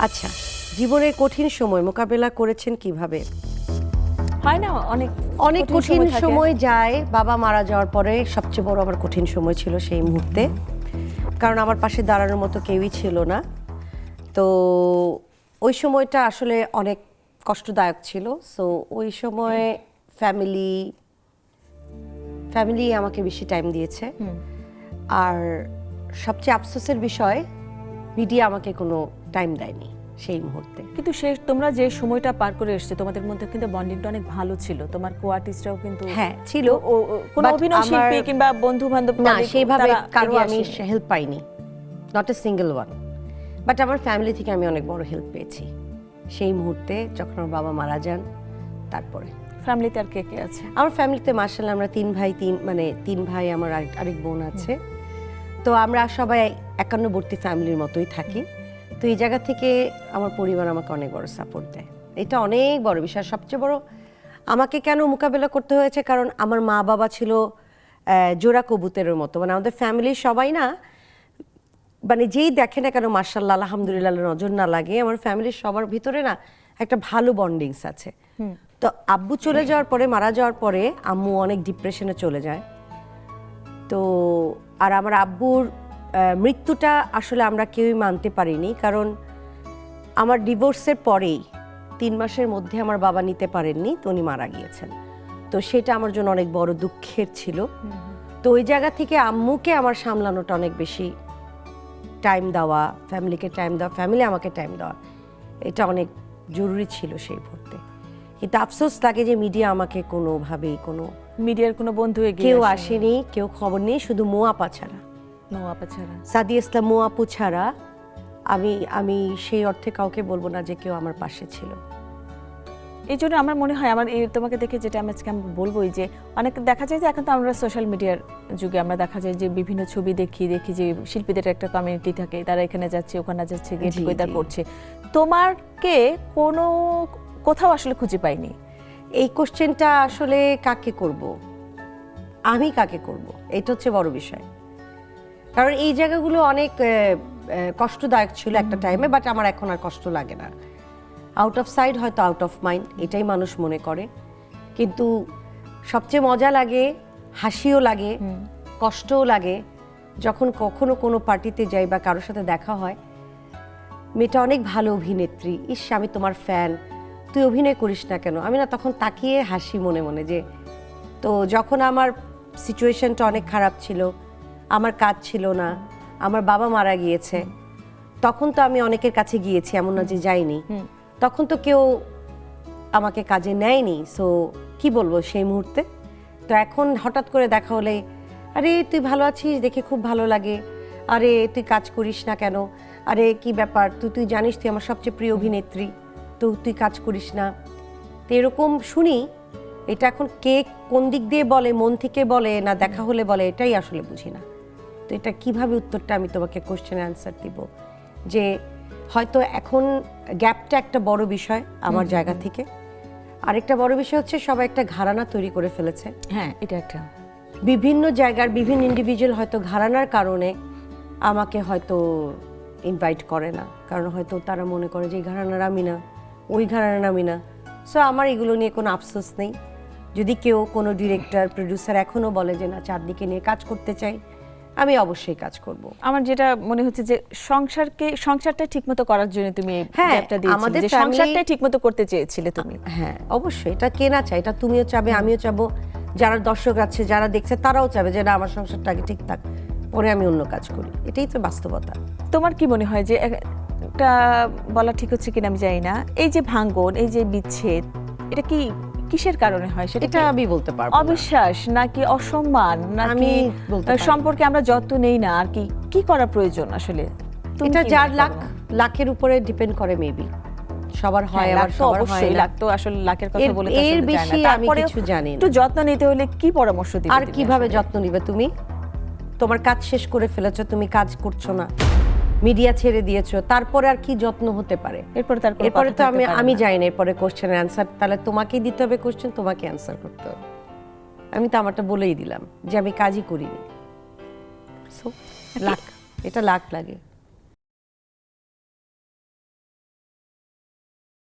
আচ্ছা, জীবনের কঠিন সময় মোকাবেলা করেছেন কিভাবে? হয় না অনেক অনেক কঠিন থাকে। সময় যায়। বাবা মারা যাওয়ার পরে সবচেয়ে বড় আমার কঠিন সময় ছিল সেই মুহূর্তে, কারণ আমার পাশে দাঁড়ানোর মতো কেউই ছিল না। তো ওই সময়টা আসলে অনেক কষ্টদায়ক ছিল। সো ওই সময় ফ্যামিলি আমাকে বেশি টাইম দিয়েছে। আর সবচেয়ে আফসোসের বিষয়, মিডিয়া আমাকে কোনো টাইম দেয়নি সেই মুহূর্তে। কিন্তু তোমরা যে সময়টা পার করে এসেছো তোমাদের মধ্যে কিন্তু বন্ডিংটা অনেক ভালো ছিল। তোমার কো-আর্টিস্টরাও কিন্তু হ্যাঁ ছিল, কোন অভিনয় শিল্পী কিংবা বন্ধু বান্ধব না সেইভাবে কারো আমি হেল্প পাইনি, not a single one. But আমার ফ্যামিলি থেকে আমি অনেক বড় হেল্প পেয়েছি সেই মুহূর্তে, যখন আমার বাবা মারা যান। তারপরে ফ্যামিলিতে আর কে কে আছে? আমার ফ্যামিলিতে মাশাআল্লাহ আমরা তিন ভাই, আমার আরেক বোন আছে। তো আমরা সবাই একান্নবর্তী ফ্যামিলির মতোই থাকি। তো এই জায়গা থেকে আমার পরিবার আমাকে অনেক বড় সাপোর্ট দেয়। এটা অনেক বড় বিষয়। সবচেয়ে বড় আমাকে কেন মোকাবেলা করতে হয়েছে, কারণ আমার মা বাবা ছিল জোড়া কবুতরের মতো। মানে আমাদের ফ্যামিলির সবাই না, মানে যেই দেখে না কেন মাশাআল্লাহ আলহামদুলিল্লাহ নজর না লাগে, আমার ফ্যামিলির সবার ভিতরে না একটা ভালো বন্ডিংস আছে। তো আব্বু চলে যাওয়ার পরে, মারা যাওয়ার পরে আম্মু অনেক ডিপ্রেশনে চলে যায়। তো আর আমার আব্বুর মৃত্যুটা আসলে আমরা কেউই মানতে পারিনি, কারণ আমার ডিভোর্সের পরেই 3 মাসের মধ্যে আমার বাবা নিতে পারেননি, তো উনি মারা গিয়েছেন। তো সেটা আমার জন্য অনেক বড় দুঃখের ছিল। তো ওই জায়গা থেকে আম্মুকে আমার সামলানোটা অনেক বেশি টাইম দেওয়া, ফ্যামিলিকে টাইম দেওয়া, ফ্যামিলি আমাকে টাইম দেওয়া, এটা অনেক জরুরি ছিল সেই মুহূর্তে। কিন্তু আফসোস লাগে যে মিডিয়া আমাকে মিডিয়ার কোনো বন্ধু কেউ আসেনি, কেউ খবর নেই, শুধু মো আপা ছাড়া, সাদিয়া ইসলাম মো আপু ছাড়া আমি সেই অর্থে কাউকে বলবো না যে কেউ আমার পাশে ছিল। এই জন্য আমার মনে হয়, তোমাকে দেখে যেটা আমি আজকে বলবোই যে অনেক দেখা যায় যে এখন তো আমরা সোশ্যাল মিডিয়ার যুগে আমরা দেখা যায় যে বিভিন্ন ছবি দেখি যে শিল্পীদের একটা কমিউনিটি থাকে, তারা এখানে যাচ্ছে ওখানে যাচ্ছে, গেট টুগেদার করছে। তোমাকে কোথাও আসলে খুঁজে পাইনি। এই কোশ্চেনটা আসলে কাকে করব, আমি কাকে করব, এটা হচ্ছে বড় বিষয়। কারণ এই জায়গাগুলো অনেক কষ্টদায়ক ছিল একটা টাইমে, বাট আমার এখন আর কষ্ট লাগে না। আউট অফ সাইড হয়তো আউট অফ মাইন্ড, এটাই মানুষ মনে করে। কিন্তু সবচেয়ে মজা লাগে, হাসিও লাগে, কষ্টও লাগে যখন কখনো কোনো পার্টিতে যাই বা কারোর সাথে দেখা হয়, মেয়েটা অনেক ভালো অভিনেত্রী, ইস আমি তোমার ফ্যান, তুই অভিনয় করিস না কেন? আমি না তখন তাকিয়ে হাসি মনে মনে যে, তো যখন আমার সিচুয়েশনটা অনেক খারাপ ছিল, আমার কাজ ছিল না, আমার বাবা মারা গিয়েছে, তখন তো আমি অনেকের কাছে গিয়েছি, এমন না যে যাইনি। তখন তো কেউ আমাকে কাজে নেয়নি। সো কি বলবো সেই মুহূর্তে। তো এখন হঠাৎ করে দেখা হলে, আরে তুই ভালো আছিস, দেখে খুব ভালো লাগে, আরে তুই কাজ করিস না কেন, আরে কি ব্যাপার, তুই জানিস তুই আমার সবচেয়ে প্রিয় অভিনেত্রী, তো তুই কাজ করিস না। তো এরকম শুনি, এটা এখন কে কোন দিক দিয়ে বলে, মন থেকে বলে না দেখা হলে বলে, এটাই আসলে বুঝি না। তো এটা কিভাবে উত্তরটা আমি তোমাকে কোশ্চেনের অ্যান্সার দিব, যে হয়তো এখন গ্যাপটা একটা বড় বিষয় আমার জায়গা থেকে। আরেকটা বড় বিষয় হচ্ছে সবাই একটা ঘরানা তৈরি করে ফেলেছে। হ্যাঁ, এটা একটা বিভিন্ন জায়গার বিভিন্ন ইন্ডিভিজুয়াল হয়তো ঘরানার কারণে আমাকে হয়তো ইনভাইট করে না, কারণ হয়তো তারা মনে করে যে এই ঘরানার আমি না, ওই ঘরানার আমি না। সো আমার এগুলো নিয়ে কোনো আফসোস নেই। যদি কেউ কোনো ডিরেক্টর প্রডিউসার এখনও বলে যে না চাঁদনিকে নিয়ে কাজ করতে চাই, আমি অবশ্যই কাজ করব। আমার যেটা মনে হচ্ছে যে সংসারটা ঠিকমতো করার জন্য তুমি গ্যাপটা দিয়েছিলে, যে সংসারটা ঠিকমতো করতে চেয়েছিলে তুমি। হ্যাঁ অবশ্যই, এটা কে না চায়, এটা তুমিও চাবে, আমিও চাবো, যারা দর্শক আছে যারা দেখছে তারাও চাবে যে না আমার সংসারটা আগে ঠিক থাক, পরে আমি অন্য কাজ করি। এটাই তো বাস্তবতা। তোমার কি মনে হয় যে এটা বলা ঠিক হচ্ছে কিনা আমি জানি না, এই যে ভাঙ্গন, এই যে বিচ্ছেদ, এটা কি কিসের কারণে হয়? সেটা আমি বলতে পারবো। অবিশ্বাস নাকি অসম্মান নাকি সম্পর্কে আমরা যত্ন নেই না, আর কি করা প্রয়োজন আসলে? এটা যার লাখের উপরে ডিপেন্ড করে, মেবি সবার হয়, আবার সবার হয় না। লাখ তো আসলে লাখের কথা বলে তো এর বেশি আমি কিছু জানি না। একটু যত্ন নিতে হলে কি পরামর্শ দিবে? আর কিভাবে যত্ন নিবে? তুমি তোমার কাজ শেষ করে ফেলেছো, তুমি কাজ করছো না, মিডিয়া ছেড়ে দিয়েছো, তারপরে আর কি যত্ন হতে পারে? এরপরে তো আমি জানি না। এরপরে কোশ্চেনের অ্যান্সার তাহলে তোমাকেই দিতে হবে, কোশ্চেন তোমাকে অ্যান্সার করতে হবে। আমি তো আমারটা বলেই দিলাম যে আমি কাজই করিনি। এটা লাখ লাগে।